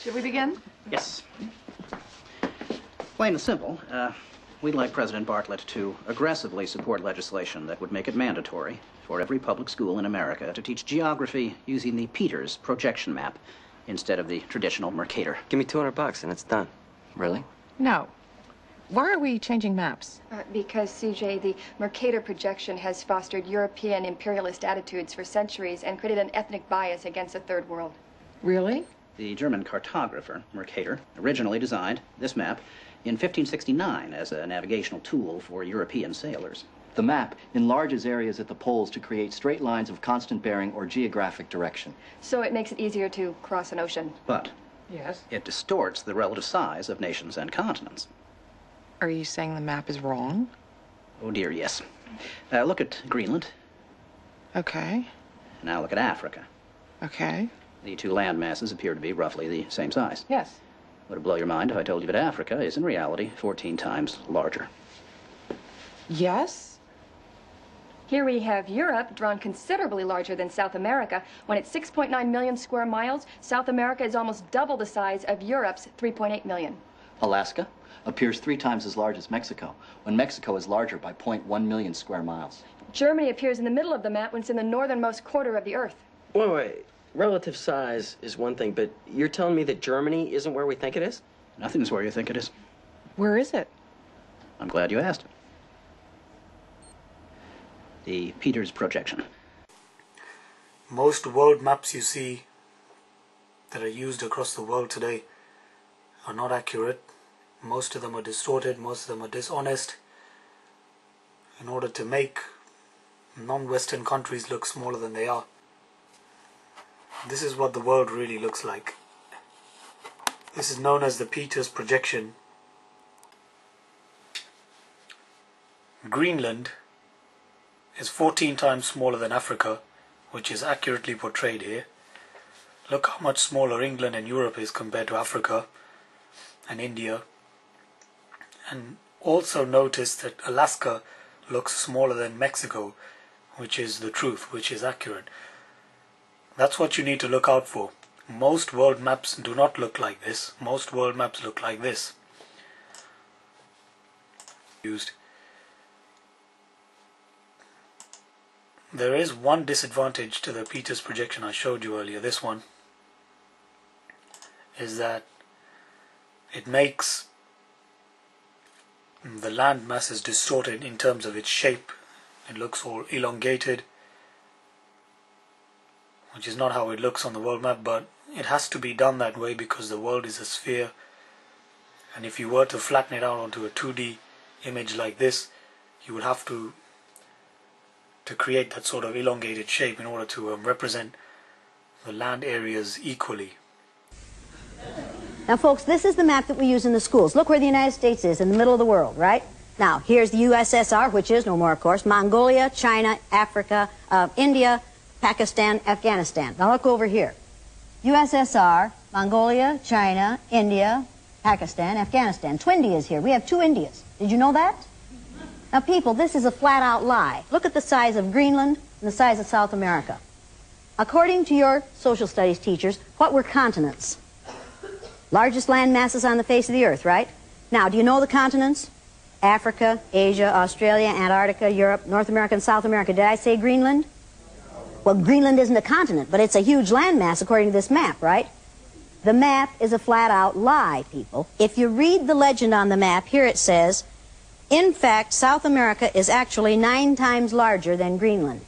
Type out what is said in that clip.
Should we begin? Yes. Plain and simple, we'd like President Bartlett to aggressively support legislation that would make it mandatory for every public school in America to teach geography using the Peters projection map instead of the traditional Mercator. Give me $200 and it's done. Really? No. Why are we changing maps? Because, CJ, the Mercator projection has fostered European imperialist attitudes for centuries and created an ethnic bias against the Third World. Really? The German cartographer, Mercator, originally designed this map in 1569 as a navigational tool for European sailors. The map enlarges areas at the poles to create straight lines of constant bearing or geographic direction. So it makes it easier to cross an ocean. But Yes. it distorts the relative size of nations and continents. Are you saying the map is wrong? Oh dear, yes. Look at Greenland. Okay. Now look at Africa. Okay. The two land masses appear to be roughly the same size. Yes. Would it blow your mind if I told you that Africa is in reality 14 times larger? Yes? Here we have Europe, drawn considerably larger than South America. When it's 6.9 million square miles, South America is almost double the size of Europe's 3.8 million. Alaska appears 3 times as large as Mexico, when Mexico is larger by 0.1 million square miles. Germany appears in the middle of the map when it's in the northernmost quarter of the Earth. Wait. Relative size is one thing, but you're telling me that Germany isn't where we think it is? Nothing's where you think it is. Where is it? I'm glad you asked. The Peters projection. Most world maps you see that are used across the world today are not accurate. Most of them are distorted, most of them are dishonest, in order to make non-Western countries look smaller than they are. This is what the world really looks like. This is known as the Peters projection. Greenland is 14 times smaller than Africa, which is accurately portrayed here. Look how much smaller England and Europe is compared to Africa and India. And also notice that Alaska looks smaller than Mexico, which is the truth, which is accurate. That's what you need to look out for. Most world maps do not look like this. Most world maps look like this. There is one disadvantage to the Peters projection I showed you earlier, this one, is that it makes the land masses distorted in terms of its shape. It looks all elongated, which is not how it looks on the world map, but it has to be done that way because the world is a sphere, and if you were to flatten it out onto a 2D image like this, you would have to create that sort of elongated shape in order to represent the land areas equally. Now folks, this is the map that we use in the schools. Look where the United States is, in the middle of the world, right? Now, here's the USSR, which is no more, of course, Mongolia, China, Africa, India, Pakistan, Afghanistan. Now look over here. USSR, Mongolia, China, India, Pakistan, Afghanistan. Two Indias here. We have 2 Indias. Did you know that? Now people, this is a flat-out lie. Look at the size of Greenland and the size of South America. According to your social studies teachers, what were continents? Largest land masses on the face of the earth, right? Now, do you know the continents? Africa, Asia, Australia, Antarctica, Europe, North America, and South America. Did I say Greenland? Well, Greenland isn't a continent, but it's a huge landmass according to this map, right? The map is a flat-out lie, people. If you read the legend on the map, here it says, in fact, South America is actually 9 times larger than Greenland.